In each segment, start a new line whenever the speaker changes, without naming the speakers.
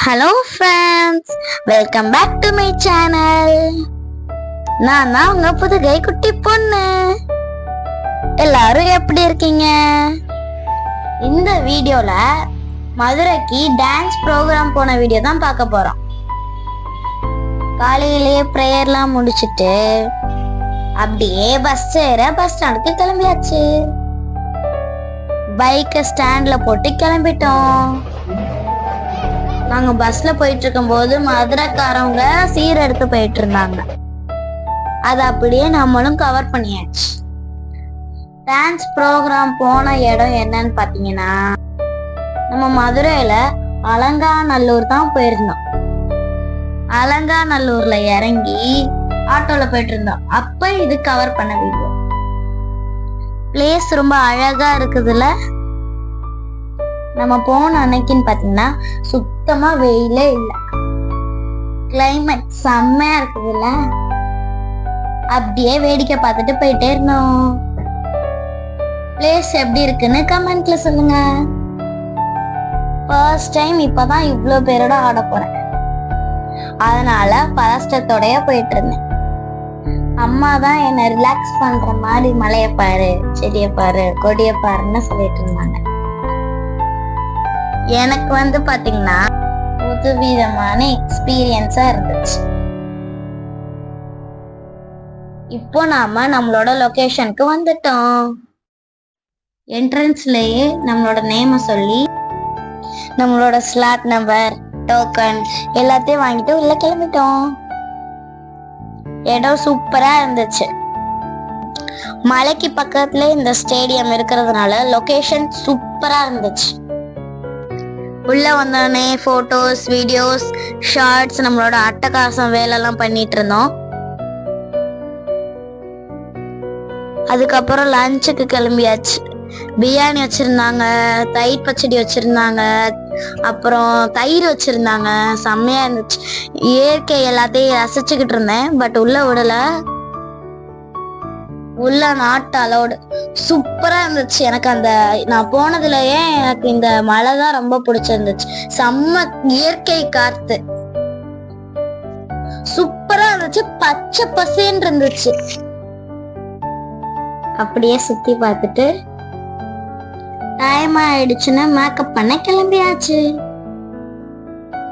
Hello friends, welcome back to my channel. நான் தான் உங்க புதுகை குட்டி பொண்ணு. எல்லாரும் எப்படி இருக்கீங்க? இந்த வீடியோல மதுரைக்கு டான்ஸ் ப்ரோக்ராம் போன வீடியோ தான் பார்க்க போறோம். காலையிலேயே ப்ரேயர்லாம் முடிச்சிட்டு அப்படியே பஸ் ஸ்டாண்டுக்கு கிளம்பியாச்சு. பைக்கை ஸ்டாண்ட்ல போட்டு கிளம்பிட்டோம். நாங்க பஸ்ல போயிட்டு இருக்கும் போது மதுரைக்காரவங்க சீர் எடுத்து போயிட்டு இருந்தாங்க. அது அப்படியே நம்மளும் கவர் பண்ணியாச்சு. டான்ஸ் ப்ரோக்ராம் போன இடம் என்னன்னு பாத்தீங்கன்னா, நம்ம மதுரையில அலங்காநல்லூர் தான் போயிருந்தோம். அலங்காநல்லூர்ல இறங்கி ஆட்டோல போயிட்டு இருந்தோம். அப்ப இது கவர் பண்ண வீடியோ. பிளேஸ் ரொம்ப அழகா இருக்குதுல்ல. நம்ம போன அன்னைக்குன்னு பாத்தீங்கன்னா சுத்தமா வெயிலே இல்ல. கிளைமேட் செம்மையா இருக்குதுல்ல. அப்படியே வேடிக்கை பார்த்துட்டு போயிட்டே இருந்தோம். பிளேஸ் எப்படி இருக்குன்னு கமெண்ட்ல சொல்லுங்க. ஃபர்ஸ்ட் டைம் இப்பதான் இவ்ளோ பேரோட ஆட போறேன். அதனால பதஷ்டத்தோடய போயிட்டு இருந்தேன். அம்மா தான் என்ன ரிலாக்ஸ் பண்ற மாதிரி மலைய பாரு, செடிய பாரு, கொடிய பாருன்னு சொல்லிட்டு இருந்தாங்க. எனக்கு பாத்தீங்கன்னா புது விதமான எக்ஸ்பீரியன்ஸா இருந்துச்சு. இப்போ நாம நம்மளோட லொகேஷனுக்கு வந்துட்டோம். என்ட்ரன்ஸ்லயே நம்மளோட நேம சொல்லி நம்மளோட ஸ்லாட் நம்பர், டோக்கன் எல்லாத்தையும் வாங்கிட்டு உள்ள கிளம்பிட்டோம். இடம் சூப்பரா இருந்துச்சு. மலைக்கு பக்கத்துல இந்த ஸ்டேடியம் இருக்கிறதுனால லொகேஷன் சூப்பரா இருந்துச்சு. உள்ள வந்தோடனே போட்டோஸ், வீடியோஸ், ஷார்ட்ஸ், நம்மளோட அட்டகாசம் வேலைலாம் பண்ணிட்டு இருந்தோம். அதுக்கப்புறம் லஞ்சுக்கு கிளம்பியாச்சு. பிரியாணி வச்சிருந்தாங்க, தயிர் பச்சடி வச்சிருந்தாங்க, அப்புறம் தயிர் வச்சிருந்தாங்க. செம்மையா இருந்துச்சு. இயற்கை எல்லாத்தையும் ரசிச்சுக்கிட்டு இருந்தேன். பட் உள்ள விடல. உள்ள நாட் அலோடு. சூப்பரா இருந்துச்சு. எனக்கு நான் போனதுலயே எனக்கு இந்த மலை தான் ரொம்ப பிடிச்சிருந்துச்சு. செம்ம இயற்கை காத்து சூப்பரா இருந்துச்சு. பச்சை பசேன்னு இருந்துச்சு. அப்படியே சுத்தி பார்த்துட்டு டைம் ஆயிடுச்சுன்னு மேக்கப் பண்ண கிளம்பியாச்சு.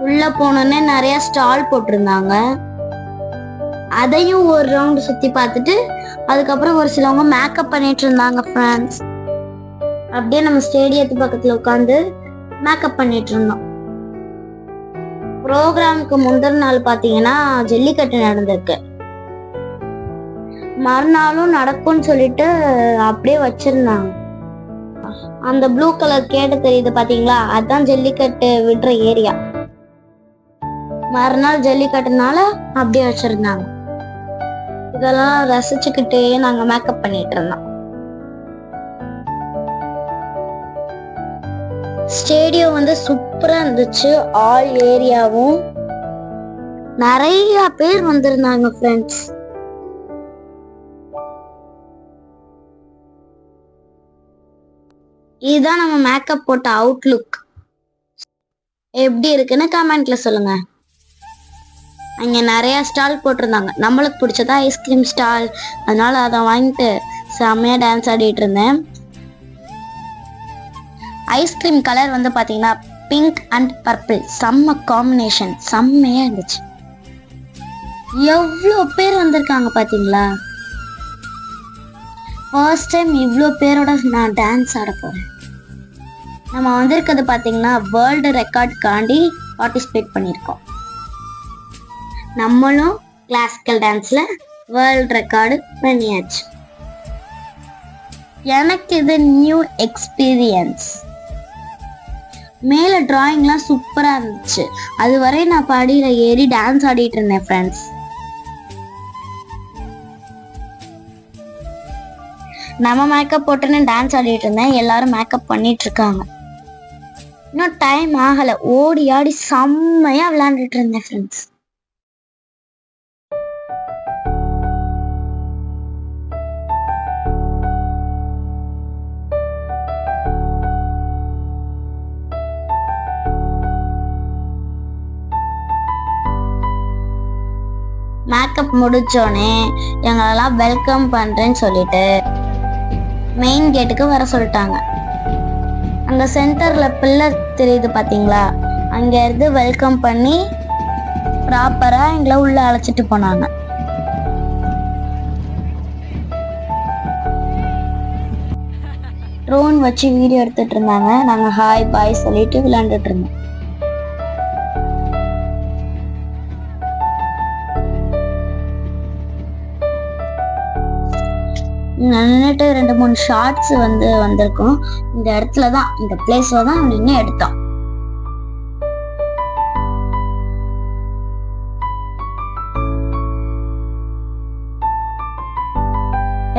உள்ள போனோன்னே நிறைய ஸ்டால் போட்டிருந்தாங்க. அதையும் ஒரு ரவுண்ட் சுத்தி பார்த்துட்டு அதுக்கப்புறம் ஒரு சிலவங்க மேக்கப் பண்ணிட்டு இருந்தாங்க ஃப்ரெண்ட்ஸ். அப்படியே நம்ம ஸ்டேடியத்து பக்கத்துல உட்காந்து மேக்கப் பண்ணிட்டு இருந்தோம். ப்ரோக்ராமுக்கு முந்தின நாள் பாத்தீங்கன்னா ஜல்லிக்கட்டு நடந்திருக்கு. மறுநாளும் நடக்கும்னு சொல்லிட்டு அப்படியே வச்சிருந்தாங்க. அந்த ப்ளூ கலர் கேட்டு தெரியுது பாத்தீங்களா, அதான் ஜல்லிக்கட்டு விடுற ஏரியா. மறுநாள் ஜல்லிக்கட்டுனால அப்படியே வச்சிருந்தாங்க. இதெல்லாம் ரசிச்சுக்கிட்டே நாங்க மேக்கப் பண்ணிட்டு இருந்தோம். ஸ்டேடியம் சூப்பரா இருந்துச்சு. ஆல் ஏரியாவும் நிறைய பேர் வந்திருந்தாங்க ஃப்ரெண்ட்ஸ். இதுதான் நம்ம மேக்கப் போட்ட அவுட்லுக். எப்படி இருக்குன்னு கமெண்ட்ல சொல்லுங்க. அங்க நிறைய ஸ்டால் போட்டிருந்தாங்க. நம்மளுக்கு பிடிச்சதா ஐஸ்கிரீம் ஸ்டால். அதனால அதை வாங்கிட்டு செம்மையா டான்ஸ் ஆடிட்டு இருந்தேன். ஐஸ்கிரீம் கலர் பாத்தீங்கன்னா பிங்க் அண்ட் பர்பிள். செம்ம காம்பினேஷன். செம்மையா இருந்துச்சு. எவ்வளோ பேர் வந்திருக்காங்க பாத்தீங்களா. ஃபர்ஸ்ட் டைம் இவ்வளோ பேரோட நான் டான்ஸ் ஆட போறேன். நம்ம வந்திருக்கிறது பாத்தீங்கன்னா வேர்ல்டு ரெக்கார்டுக்காண்டி பார்ட்டிசிபேட் பண்ணியிருக்கோம். நம்மளும் கிளாசிக்கல் டான்ஸ்ல வேர்ல்ட் ரெக்கார்டு பண்ணியாச்சு. எனக்கு இது நியூ எக்ஸ்பீரியன்ஸ். மேல டிராயிங்லாம் சூப்பரா இருந்துச்சு. அதுவரை நான் படியில ஏறி டான்ஸ் ஆடிட்டு இருந்தேன் ஃப்ரெண்ட்ஸ். நம்ம மேக்கப் போட்டுன்னு டான்ஸ் ஆடிட்டு இருந்தேன். எல்லாரும் மேக்கப் பண்ணிட்டு இருக்காங்க. இன்னும் டைம் ஆகல. ஓடி ஆடி செம்மையா விளையாண்டுட்டு இருந்தேன் ஃப்ரெண்ட்ஸ். மேக்கப் முடிச்சோடனே எங்களெல்லாம் வெல்கம் பண்றேன்னு சொல்லிட்டு மெயின் கேட்டுக்கு வர சொல்லிட்டாங்க. அங்க சென்டர்ல பில்லர் தெரியுது பாத்தீங்களா, அங்க இருந்து வெல்கம் பண்ணி ப்ராப்பரா எங்களை உள்ள அழைச்சிட்டு போனாங்க. ட்ரோன் வச்சு வீடியோ எடுத்துட்டு இருந்தாங்க. நாங்க ஹாய் பாய் சொல்லிட்டு விளையாண்டுட்டு இருந்தோம். நின்றுட்டு 2-3 ஷார்ட்ஸ் வந்திருக்கோம். இந்த இடத்துல தான், இந்த பிளேஸ்ல தான் நின்று எடுத்தோம்.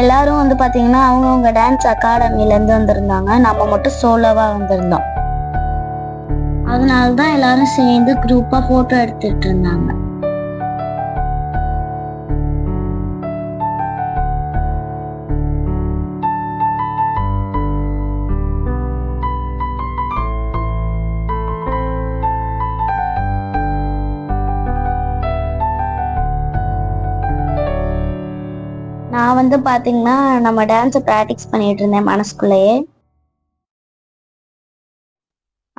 எல்லாரும் பாத்தீங்கன்னா அவங்கவுங்க டான்ஸ் அகாடமில இருந்து வந்திருந்தாங்க. நம்ம மட்டும் சோலோவா வந்திருந்தோம். அதனாலதான் எல்லாரும் சேர்ந்து குரூப்பா போட்டோ எடுத்துட்டு இருந்தாங்க. நான் பாத்தீங்கன்னா நம்ம டான்ஸை ப்ராக்டிஸ் பண்ணிட்டு இருந்தேன் மனசுக்குள்ளேயே.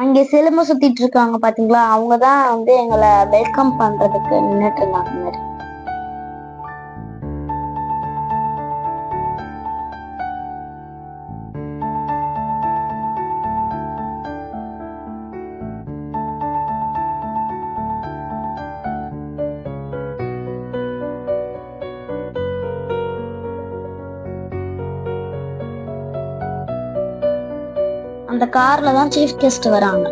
அங்கே சிலம்பு சுத்திட்டு இருக்காங்க பாத்தீங்களா, அவங்கதான் எங்களை வெல்கம் பண்றதுக்கு நின்றுட்டு இருந்தாங்க. அந்த கார்ல தான் சீஃப் கெஸ்ட் வராங்க.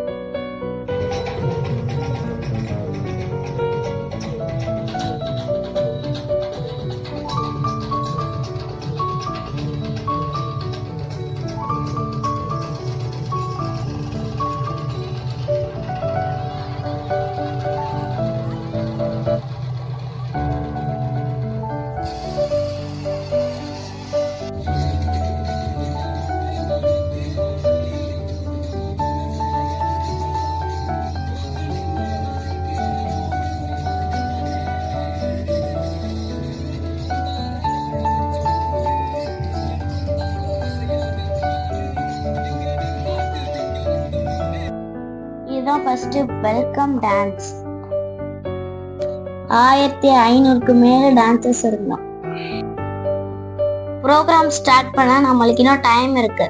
இதுதான் ஃபர்ஸ்ட் வெல்கம் டான்ஸ். 1500க்கு மேல டான்சர்ஸ் இருந்தோம். ப்ரோக்ராம் ஸ்டார்ட் பண்ண நம்மளுக்கு இன்னும் டைம் இருக்கு.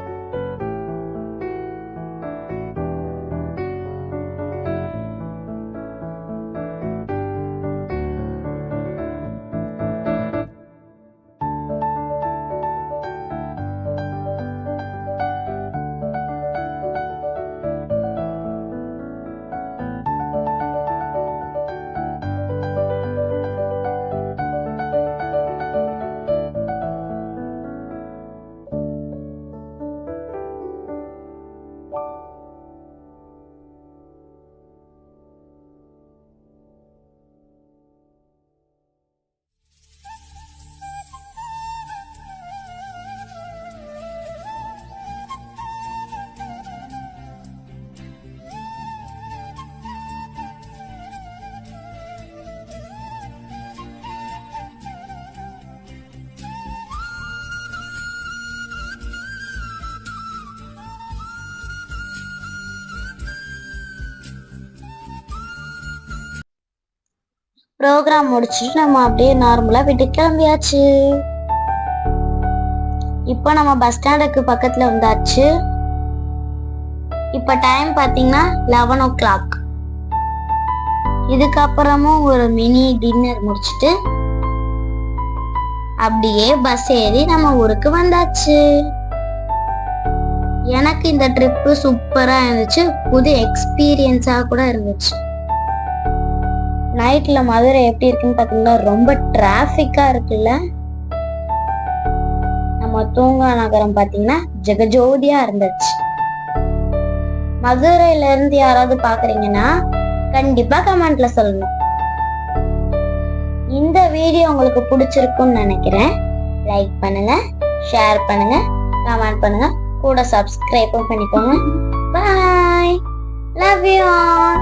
ப்ரோக்ராம் முடிச்சுட்டு நம்ம அப்படியே நார்மலா வீட்டுக்கு கிளம்பியாச்சு. இப்போ நம்ம பஸ் ஸ்டாண்டுக்கு பக்கத்துல வந்தாச்சு. இப்ப டைம் பாத்தீங்கன்னா 11 o'clock. இதுக்கப்புறமும் ஒரு மினி டின்னர் முடிச்சுட்டு அப்படியே பஸ் ஏறி நம்ம ஊருக்கு வந்தாச்சு. எனக்கு இந்த ட்ரிப்பு சூப்பரா இருந்துச்சு. புது எக்ஸ்பீரியன்ஸா கூட இருந்துச்சு. நைட்ல மதுரை எப்படி இருக்குன்னு பாத்தீங்கன்னா ரொம்ப டிராபிக்கா இருக்குல்ல. நம்ம தூங்கா நகரம் பாத்தீங்கன்னா ஜெகஜோதியா இருந்துச்சு. மதுரையில இருந்து யாராவது பாக்குறீங்கன்னா கண்டிப்பா கமெண்ட்ல சொல்லணும். இந்த வீடியோ உங்களுக்கு பிடிச்சிருக்கும்னு நினைக்கிறேன். லைக் பண்ணுங்க, ஷேர் பண்ணுங்க, கமெண்ட் பண்ணுங்க, கூட சப்ஸ்கிரைபும் பண்ணிக்கோங்க. பாய், லவ் யூ ஆல்.